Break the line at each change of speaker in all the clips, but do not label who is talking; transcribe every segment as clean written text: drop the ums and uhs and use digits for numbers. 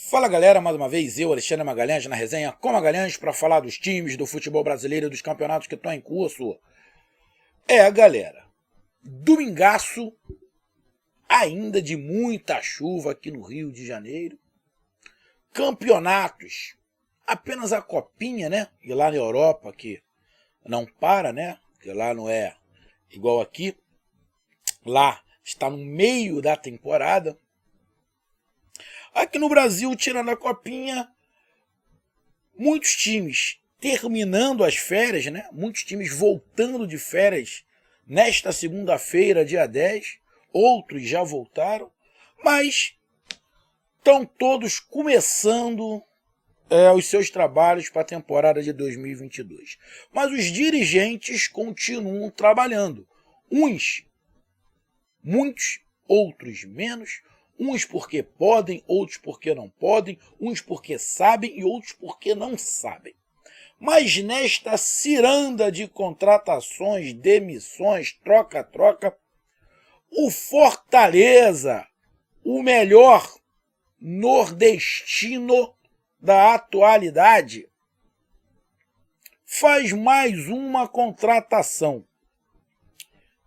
Fala galera, mais uma vez eu, Alexandre Magalhães, na resenha com Magalhães para falar dos times, do futebol brasileiro e dos campeonatos que estão em curso. Galera, domingaço, ainda de muita chuva aqui no Rio de Janeiro. Campeonatos, apenas a copinha, né? E lá na Europa que não para, né? Que lá não é igual aqui. Lá está no meio da temporada. Aqui no Brasil, tirando a copinha, muitos times terminando as férias, né? Muitos times voltando de férias nesta segunda-feira, dia 10. Outros já voltaram, mas estão todos começando os seus trabalhos para a temporada de 2022. Mas os dirigentes continuam trabalhando. Muitos, outros menos. Uns porque podem, outros porque não podem, uns porque sabem e outros porque não sabem. Mas nesta ciranda de contratações, demissões, troca-troca, o Fortaleza, o melhor nordestino da atualidade, faz mais uma contratação.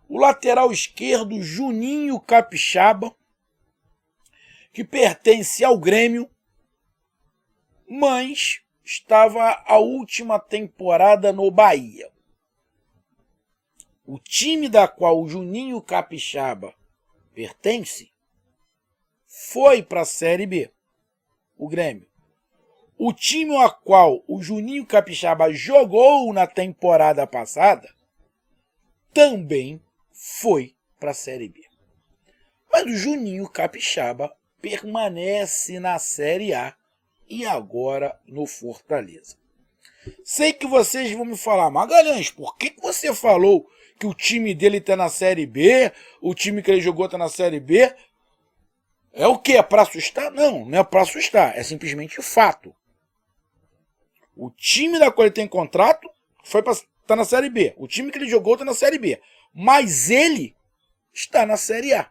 O lateral esquerdo, Juninho Capixaba, que pertence ao Grêmio, mas estava a última temporada no Bahia. O time da qual o Juninho Capixaba pertence foi para a Série B, o Grêmio. O time a qual o Juninho Capixaba jogou na temporada passada também foi para a Série B. Mas o Juninho Capixaba permanece na Série A e agora no Fortaleza. Sei que vocês vão me falar, Magalhães, por que você falou que o time dele está na Série B, o time que ele jogou está na Série B? É o quê? É para assustar? Não, não é para assustar, é simplesmente fato. O time da qual ele tem contrato está na Série B, o time que ele jogou está na Série B, mas ele está na Série A.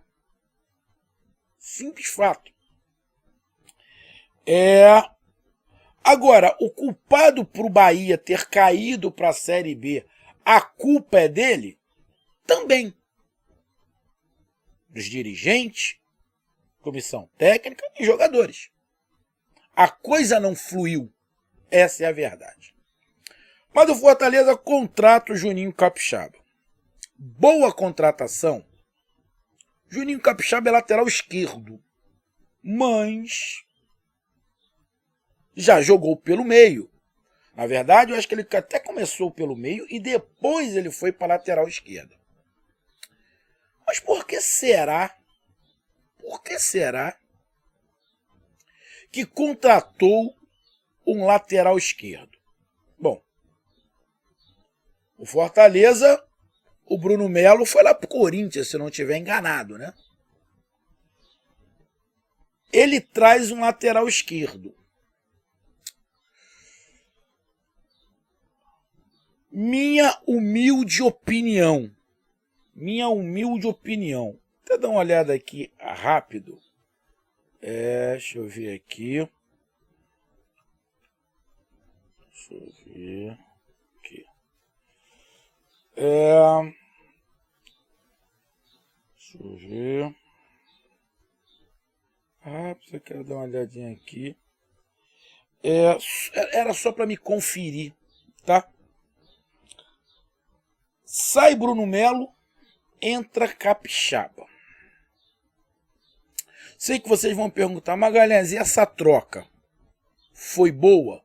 Simples fato. Agora, o culpado para o Bahia ter caído para a Série B, a culpa é dele? Também. Dos dirigentes, comissão técnica e jogadores. A coisa não fluiu. Essa é a verdade. Mas o Fortaleza contrata o Juninho Capixaba. Boa contratação. Juninho Capixaba é lateral esquerdo, mas já jogou pelo meio. Na verdade, eu acho que ele até começou pelo meio e depois ele foi para a lateral esquerda. Mas por que será? Por que será que contratou um lateral esquerdo? Bom, o Fortaleza, o Bruno Melo foi lá pro Corinthians, se não estiver enganado, né? Ele traz um lateral esquerdo. Minha humilde opinião. Vou dar uma olhada aqui rápido. Deixa eu ver aqui. Você quer dar uma olhadinha aqui. Era só para me conferir, tá? Sai Bruno Melo, entra Capixaba. Sei que vocês vão perguntar, Magalhães, e essa troca foi boa?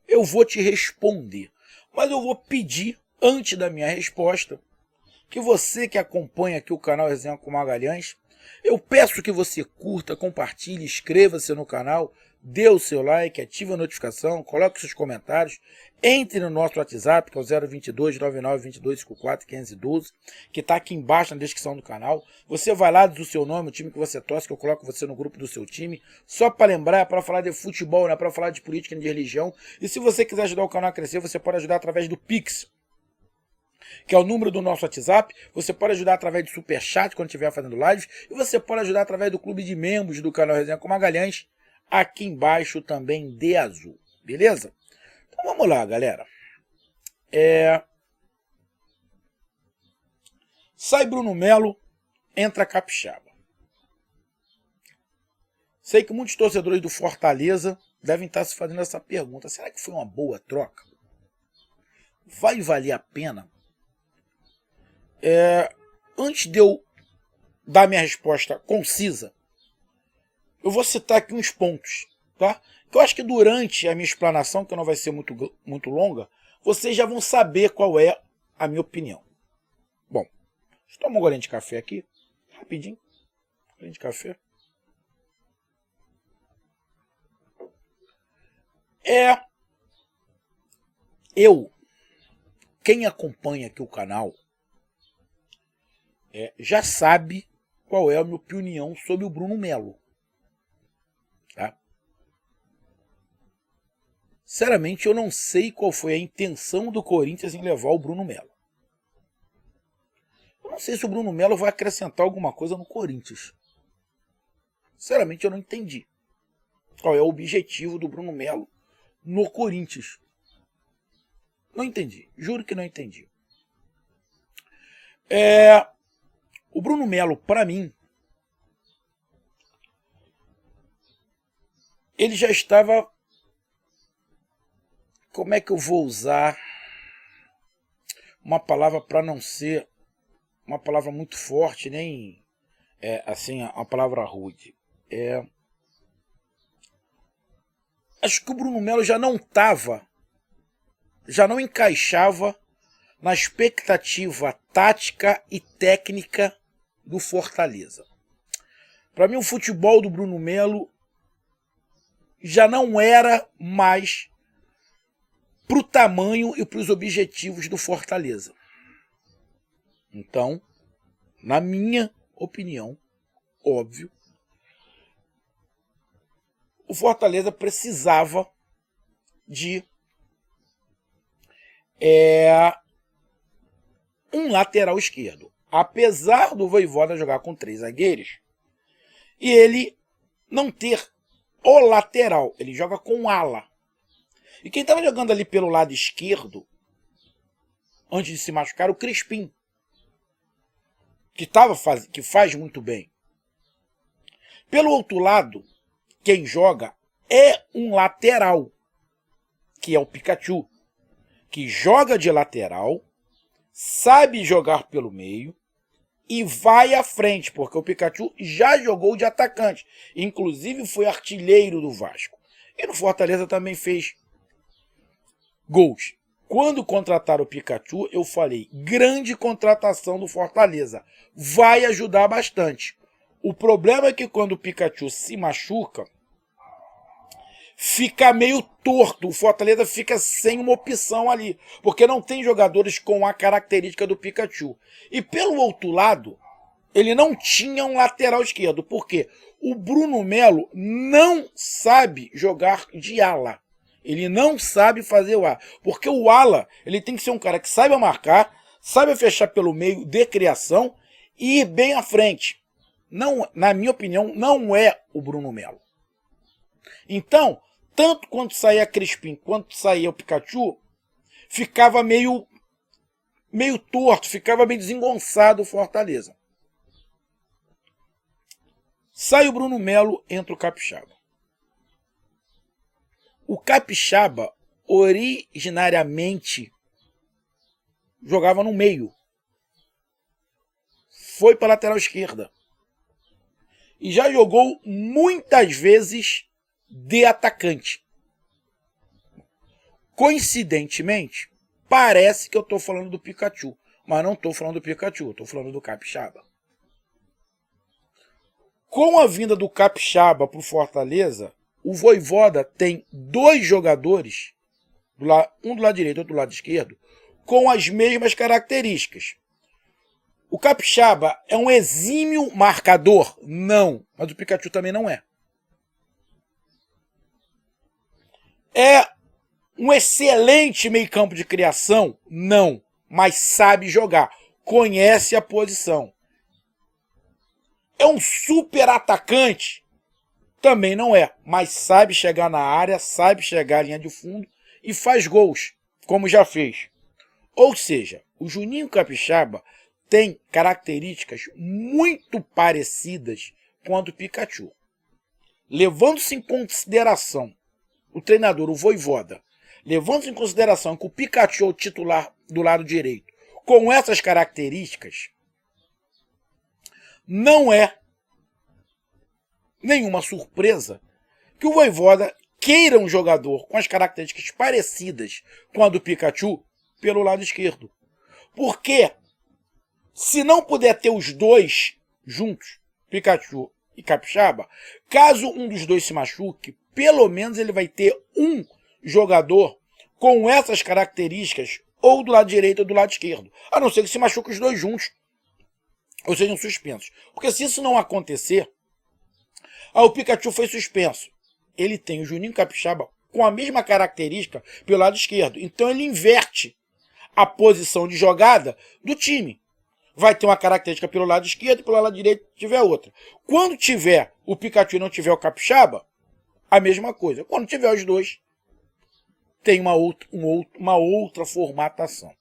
Eu vou te responder, mas eu vou pedir, antes da minha resposta, que você que acompanha aqui o canal Resenha com Magalhães, eu peço que você curta, compartilhe, inscreva-se no canal, dê o seu like, ative a notificação, coloque seus comentários, entre no nosso WhatsApp, que é o 022 9922 54 512, que está aqui embaixo na descrição do canal. Você vai lá, diz o seu nome, o time que você torce, que eu coloco você no grupo do seu time. Só para lembrar, é para falar de futebol, não é para falar de política nem de religião. E se você quiser ajudar o canal a crescer, você pode ajudar através do Pix. que é o número do nosso WhatsApp. Você pode ajudar através do Superchat quando estiver fazendo lives. E você pode ajudar através do clube de membros do canal Resenha com Magalhães, aqui embaixo também de azul. Beleza? Então vamos lá, galera. Sai Bruno Melo, entra Capixaba. Sei que muitos torcedores do Fortaleza devem estar se fazendo essa pergunta. Será que foi uma boa troca? Vai valer a pena? Antes de eu dar minha resposta concisa, eu vou citar aqui uns pontos, tá? Que eu acho que durante a minha explanação, que não vai ser muito longa, vocês já vão saber qual é a minha opinião. Bom, deixa eu tomar um golinho de café aqui, rapidinho. Golinho de café. Quem acompanha aqui o canal, já sabe qual é a minha opinião sobre o Bruno Melo. Tá? Sinceramente, eu não sei qual foi a intenção do Corinthians em levar o Bruno Melo. Eu não sei se o Bruno Melo vai acrescentar alguma coisa no Corinthians. Sinceramente, eu não entendi qual é o objetivo do Bruno Melo no Corinthians. Não entendi. Juro que não entendi. O Bruno Melo, para mim, ele já estava... Como é que eu vou usar uma palavra para não ser uma palavra muito forte, nem assim, uma palavra rude. Acho que o Bruno Melo já não encaixava na expectativa tática e técnica do Fortaleza. Para mim, o futebol do Bruno Melo já não era mais para o tamanho e para os objetivos do Fortaleza. Então, na minha opinião, óbvio, o Fortaleza precisava de um lateral esquerdo. Apesar do Vojvoda jogar com 3 zagueiros, e ele não ter o lateral, ele joga com ala. E quem estava jogando ali pelo lado esquerdo, antes de se machucar, o Crispim, que faz muito bem. Pelo outro lado, quem joga é um lateral, que é o Pikachu, que joga de lateral, sabe jogar pelo meio e vai à frente, porque o Pikachu já jogou de atacante, inclusive foi artilheiro do Vasco. E no Fortaleza também fez gols. Quando contrataram o Pikachu, eu falei, grande contratação do Fortaleza, vai ajudar bastante. O problema é que quando o Pikachu se machuca, fica meio torto, o Fortaleza fica sem uma opção ali, porque não tem jogadores com a característica do Pikachu. E pelo outro lado, ele não tinha um lateral esquerdo, porque o Bruno Melo não sabe jogar de ala. Ele não sabe fazer o ala, porque o ala ele tem que ser um cara que saiba marcar, saiba fechar pelo meio de criação e ir bem à frente. Não, na minha opinião, não é o Bruno Melo. Então, tanto quando saía Crispim quanto saía o Pikachu, ficava meio torto, ficava meio desengonçado o Fortaleza. Sai o Bruno Melo, entra o Capixaba. O Capixaba, originariamente, jogava no meio. Foi para a lateral esquerda. E já jogou muitas vezes de atacante. Coincidentemente, parece que eu estou falando do Pikachu, mas não estou falando do Pikachu, estou falando do Capixaba. Com a vinda do Capixaba para o Fortaleza, o Vojvoda tem 2 jogadores, um do lado direito e outro do lado esquerdo, com as mesmas características. O Capixaba é um exímio marcador? Não, mas o Pikachu também não é. É um excelente meio-campo de criação? Não, mas sabe jogar, conhece a posição. É um super atacante? Também não é, mas sabe chegar na área, sabe chegar à linha de fundo e faz gols, como já fez. Ou seja, o Juninho Capixaba tem características muito parecidas com a do Pikachu. Levando-se em consideração o treinador, o Vojvoda, levando-se em consideração que o Pikachu é o titular do lado direito, com essas características, não é nenhuma surpresa que o Vojvoda queira um jogador com as características parecidas com a do Pikachu pelo lado esquerdo. Porque se não puder ter os dois juntos, Pikachu e Capixaba, caso um dos dois se machuque, pelo menos ele vai ter um jogador com essas características, ou do lado direito ou do lado esquerdo. A não ser que se machuque os dois juntos, ou sejam suspensos. Porque se isso não acontecer, o Pikachu foi suspenso. Ele tem o Juninho Capixaba com a mesma característica pelo lado esquerdo. Então ele inverte a posição de jogada do time. Vai ter uma característica pelo lado esquerdo e pelo lado direito tiver outra. Quando tiver o Pikachu e não tiver o Capixaba, a mesma coisa. Quando tiver os dois, tem uma outra formatação.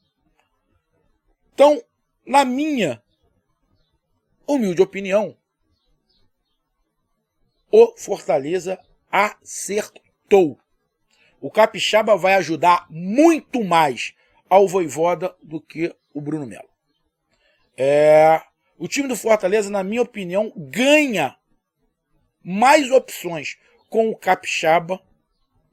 Então, na minha humilde opinião, o Fortaleza acertou. O Capixaba vai ajudar muito mais ao Vojvoda do que o Bruno Melo. O time do Fortaleza, na minha opinião, ganha mais opções com o Capixaba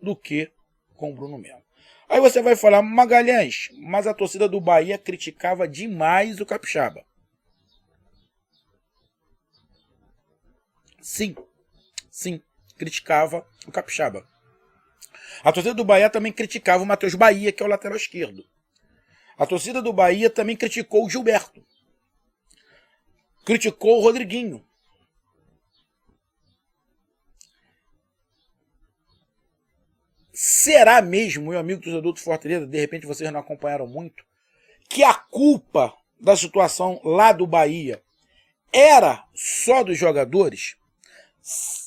do que com o Bruno Melo. Aí você vai falar, Magalhães, mas a torcida do Bahia criticava demais o Capixaba. Sim, criticava o Capixaba. A torcida do Bahia também criticava o Matheus Bahia, que é o lateral esquerdo. A torcida do Bahia também criticou o Gilberto. Criticou o Rodriguinho. Será mesmo, meu amigo torcedor do Fortaleza, de repente vocês não acompanharam muito, que a culpa da situação lá do Bahia era só dos jogadores?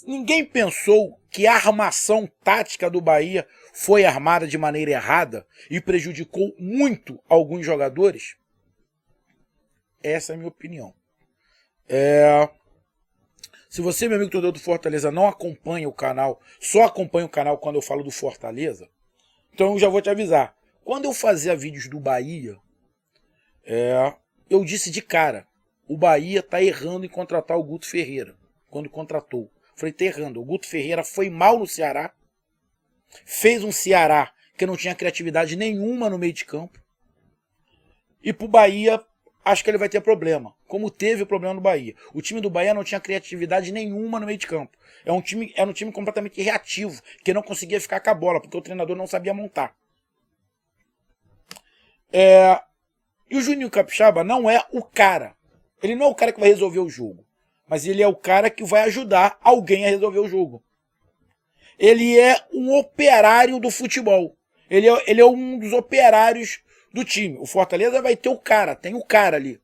Ninguém pensou que a armação tática do Bahia foi armada de maneira errada e prejudicou muito alguns jogadores? Essa é a minha opinião. Se você, meu amigo torcedor do Fortaleza, não acompanha o canal, só acompanha o canal quando eu falo do Fortaleza, então eu já vou te avisar. Quando eu fazia vídeos do Bahia, eu disse de cara, o Bahia está errando em contratar o Guto Ferreira, quando contratou. Falei, está errando. O Guto Ferreira foi mal no Ceará, fez um Ceará que não tinha criatividade nenhuma no meio de campo, e pro Bahia, acho que ele vai ter problema, como teve problema no Bahia. O time do Bahia não tinha criatividade nenhuma no meio de campo. Era um time completamente reativo, que não conseguia ficar com a bola, porque o treinador não sabia montar. E o Juninho Capixaba não é o cara. Ele não é o cara que vai resolver o jogo. Mas ele é o cara que vai ajudar alguém a resolver o jogo. Ele é um operário do futebol. Ele é um dos operários do time. O Fortaleza vai ter o cara, tem o cara ali.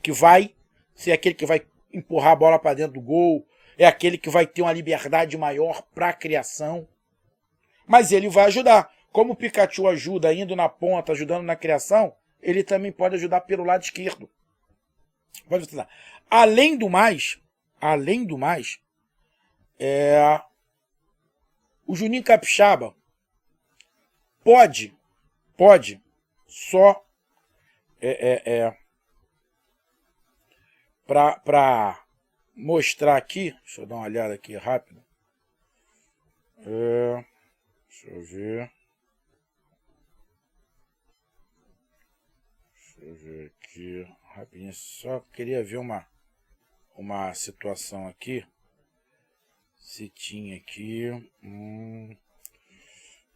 Que vai ser aquele que vai empurrar a bola para dentro do gol. É aquele que vai ter uma liberdade maior para a criação. Mas ele vai ajudar. Como o Pikachu ajuda indo na ponta, ajudando na criação, ele também pode ajudar pelo lado esquerdo. Pode ajudar. Além do mais, o Juninho Capixaba pode só para mostrar aqui, deixa eu dar uma olhada aqui rápido. Deixa eu ver aqui rapidinho, só queria ver uma situação aqui. Se tinha aqui.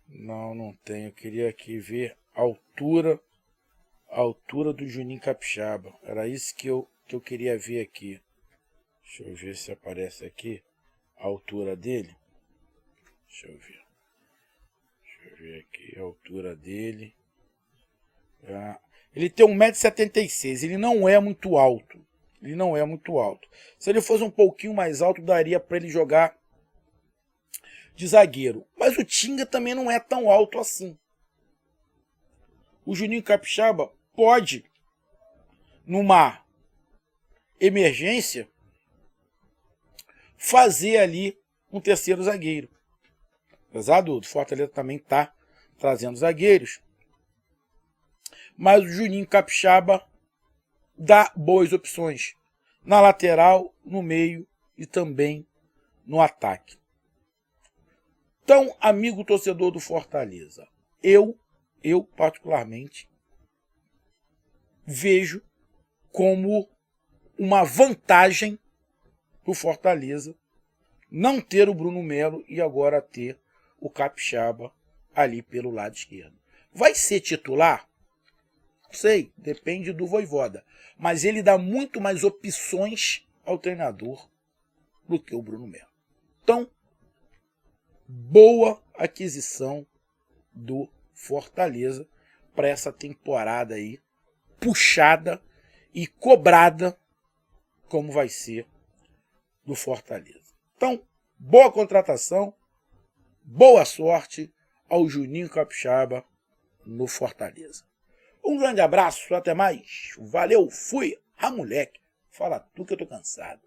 Não tem. Eu queria aqui ver a altura do Juninho Capixaba. Era isso que eu queria ver aqui. Deixa eu ver se aparece aqui a altura dele. Deixa eu ver aqui a altura dele. Ele tem 1,76 m, ele não é muito alto. Ele não é muito alto. Se ele fosse um pouquinho mais alto, daria para ele jogar de zagueiro. Mas o Tinga também não é tão alto assim. O Juninho Capixaba pode, numa emergência, fazer ali um terceiro zagueiro. Apesar do Fortaleza também tá trazendo zagueiros. Mas o Juninho Capixaba dá boas opções na lateral, no meio e também no ataque. Então, amigo torcedor do Fortaleza, eu particularmente vejo como uma vantagem para o Fortaleza não ter o Bruno Melo e agora ter o Capixaba ali pelo lado esquerdo. Vai ser titular? Não sei, depende do Vojvoda. Mas ele dá muito mais opções ao treinador do que o Bruno Melo. Então, boa aquisição do Fortaleza para essa temporada aí, puxada e cobrada, como vai ser do Fortaleza. Então, boa contratação, boa sorte ao Juninho Capixaba no Fortaleza. Um grande abraço, até mais. Valeu, fui. Ah, moleque, fala tu que eu tô cansado.